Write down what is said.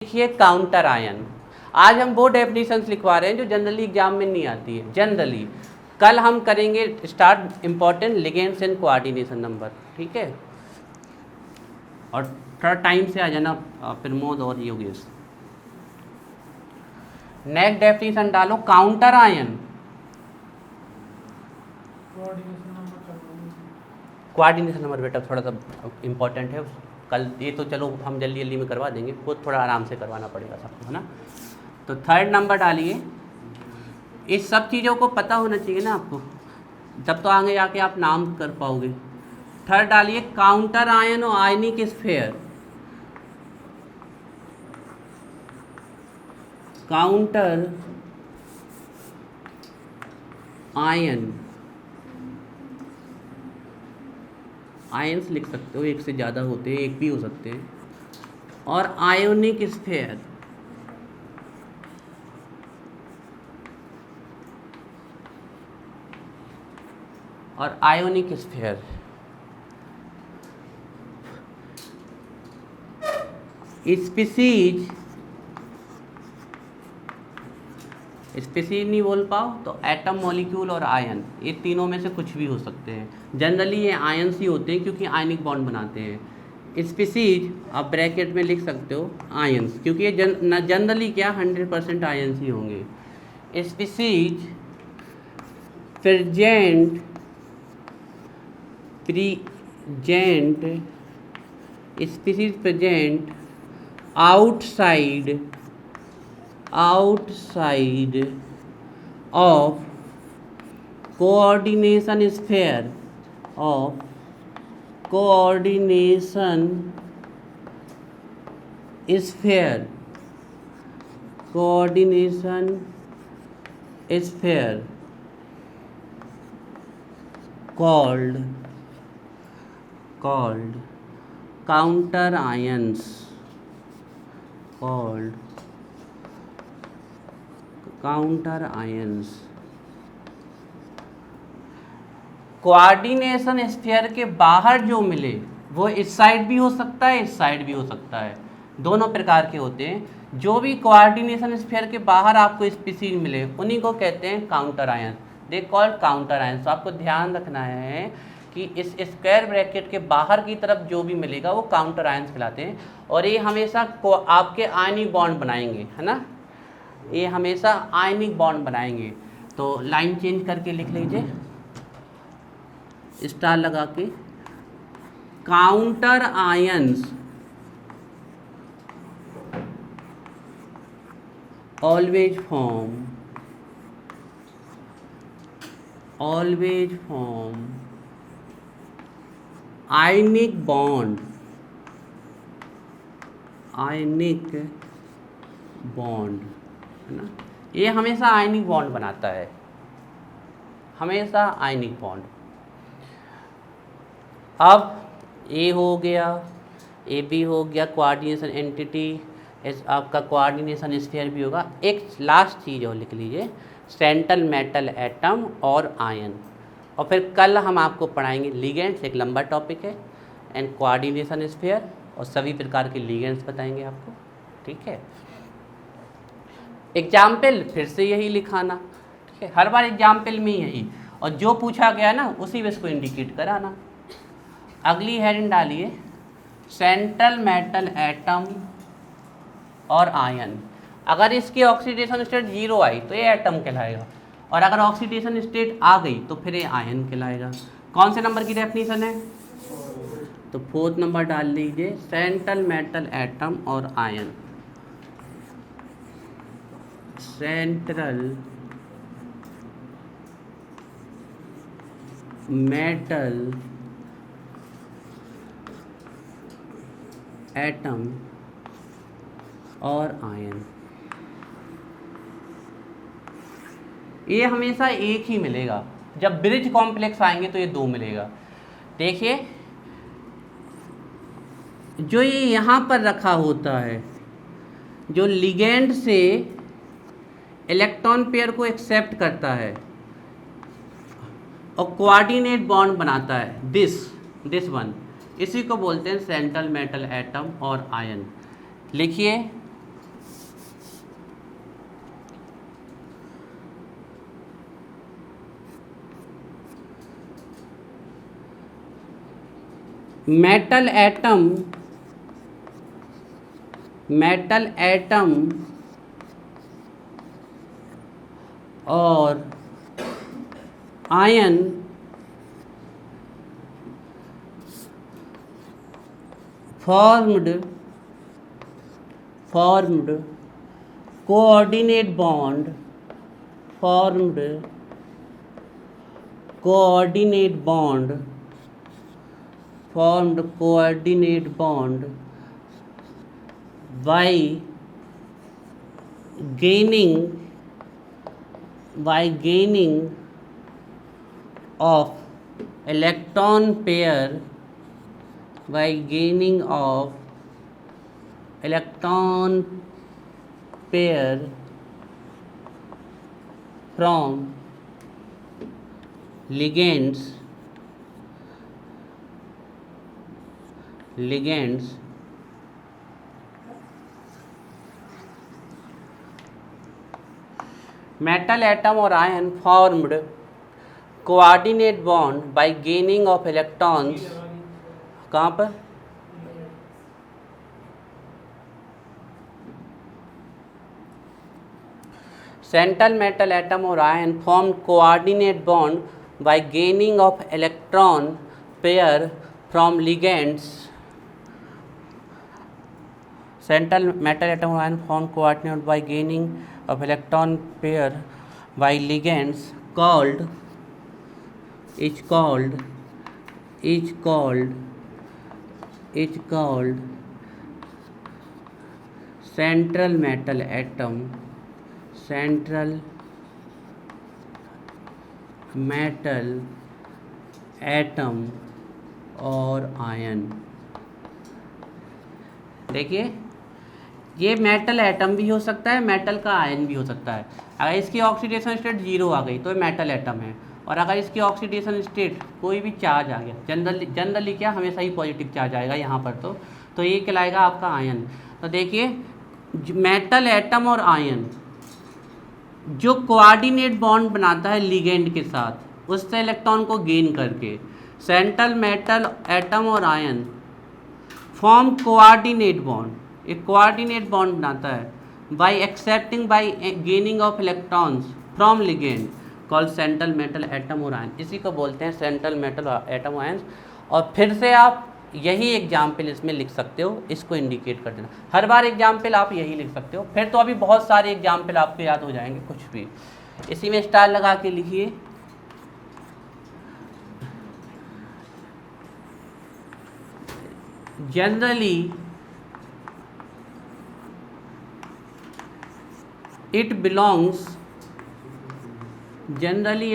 देखिए counter ion, आज हम वो डेफिनेशंस लिखवा रहे हैं जो जनरली एग्जाम में नहीं आती है। जनरली कल हम करेंगे start important ligands and coordination number, ठीक है। और थोड़ा टाइम से आ जाना प्रमोद और योगेश। नेक्स्ट डेफिनेशन डालो काउंटर आयन। कोऑर्डिनेशन नंबर बेटा थोड़ा सा इंपॉर्टेंट है, कल ये तो चलो हम जल्दी जल्दी में करवा देंगे, खुद थोड़ा आराम से करवाना पड़ेगा सबको, है ना। तो थर्ड नंबर डालिए। इस सब चीज़ों को पता होना चाहिए ना आपको, जब तो आगे जाके आप नाम कर पाओगे। थर्ड डालिए काउंटर आयन और आयनिक स्फीयर। काउंटर आयन, आयंस लिख सकते हो, एक से ज़्यादा होते हैं, एक भी हो सकते हैं। और आयोनिक स्फीयर, और आयोनिक स्फीयर। स्पीसीज नहीं बोल पाओ तो एटम, मॉलिक्यूल और आयन, ये तीनों में से कुछ भी हो सकते हैं। जनरली ये आयन्स ही होते हैं क्योंकि आयनिक बॉन्ड बनाते हैं। स्पीसीज आप ब्रैकेट में लिख सकते हो आयन्स, क्योंकि ये जनरली क्या 100% आयन्स ही होंगे। Species present species present outside of coordination sphere, called counter ions, coordination sphere के बाहर जो मिले वो इस साइड भी हो सकता है, इस साइड भी हो सकता है, दोनों प्रकार के होते हैं। जो भी कोऑर्डिनेशन स्फीयर के बाहर आपको स्पीसीज मिले उन्हीं को कहते हैं counter ion, they called counter ion. तो आपको ध्यान रखना है कि इस स्क्वायर ब्रैकेट के बाहर की तरफ जो भी मिलेगा वो काउंटर आयन्स कहलाते हैं। और ये हमेशा आपके आयनिक बॉन्ड बनाएंगे, है ना, ये हमेशा आयनिक बॉन्ड बनाएंगे। तो लाइन चेंज करके लिख लीजिए, स्टार लगा के, counter ions always form ionic bond, है ना, ये हमेशा आयनिक बॉन्ड बनाता है, हमेशा आयनिक बॉन्ड। अब ए हो गया, ए बी हो गया कोऑर्डिनेशन एंटिटी, आपका कोऑर्डिनेशन स्फीयर भी होगा। एक लास्ट चीज़ और लिख लीजिए, सेंट्रल मेटल एटम और आयन। और फिर कल हम आपको पढ़ाएंगे लिगेंड्स, एक लंबा टॉपिक है, एंड कोऑर्डिनेशन स्फीयर, और सभी प्रकार के लिगेंड्स बताएंगे आपको, ठीक है। एग्जाम्पल फिर से यही लिखाना, ठीक है, हर बार एग्जाम्पल में यही, और जो पूछा गया ना उसी में इसको इंडिकेट कराना। अगली हेडिंग डालिए सेंट्रल मेटल एटम और आयन। अगर इसकी ऑक्सीडेशन स्टेट 0 आई तो ये एटम कहलाएगा, और अगर ऑक्सीडेशन स्टेट आ गई तो फिर ये आयन कहलाएगा। कौन से नंबर की डेफिनेशन है? तो फोर्थ नंबर डाल लीजिए, सेंट्रल मेटल एटम और आयन। सेंट्रल मेटल एटम और आयन, ये हमेशा एक ही मिलेगा। जब ब्रिज कॉम्प्लेक्स आएंगे तो ये 2 मिलेगा। देखिए जो ये यहाँ पर रखा होता है, जो लिगेंड से इलेक्ट्रॉन पेयर को एक्सेप्ट करता है और कोऑर्डिनेट बॉन्ड बनाता है, दिस वन, इसी को बोलते हैं सेंट्रल मेटल एटम और आयन। लिखिए मेटल एटम और ion formed coordinate bond by gaining of electron pair from ligands metal atom or ion formed coordinate bond by gaining of electrons. कहाँ पर? Central metal atom or ion formed coordinate bond by gaining of electron pair from ligands. Central metal atom or ion formed coordinate by gaining of electron pair by ligands is called central metal atom और ion. देखिए ये metal atom भी हो सकता है, metal का ion भी हो सकता है। अगर इसकी ऑक्सीडेशन स्टेट 0 आ गई तो ये मेटल एटम है, और अगर इसकी ऑक्सीडेशन स्टेट कोई भी चार्ज आ गया, जनरली क्या हमेशा ही पॉजिटिव चार्ज आएगा यहाँ पर, तो ये कहलाएगा आपका आयन। तो देखिए मेटल एटम और आयन जो कोऑर्डिनेट बॉन्ड बनाता है लिगेंड के साथ, उससे इलेक्ट्रॉन को गेन करके, सेंट्रल मेटल एटम और आयन फॉर्म कोऑर्डिनेट बॉन्ड, एक कोऑर्डिनेट बॉन्ड बनाता है bye accepting bye gaining of electrons from ligand called central metal atom और आयन। इसी को बोलते हैं सेंट्रल मेटल एटम आयन। और फिर से आप यही एग्जाम्पल इसमें लिख सकते हो, इसको इंडिकेट कर देना। हर बार एग्जाम्पल आप यही लिख सकते हो, फिर तो अभी बहुत सारे एग्जाम्पल आपको याद हो जाएंगे। कुछ भी इसी में स्टार लगा के लिखिए। Generally it belongs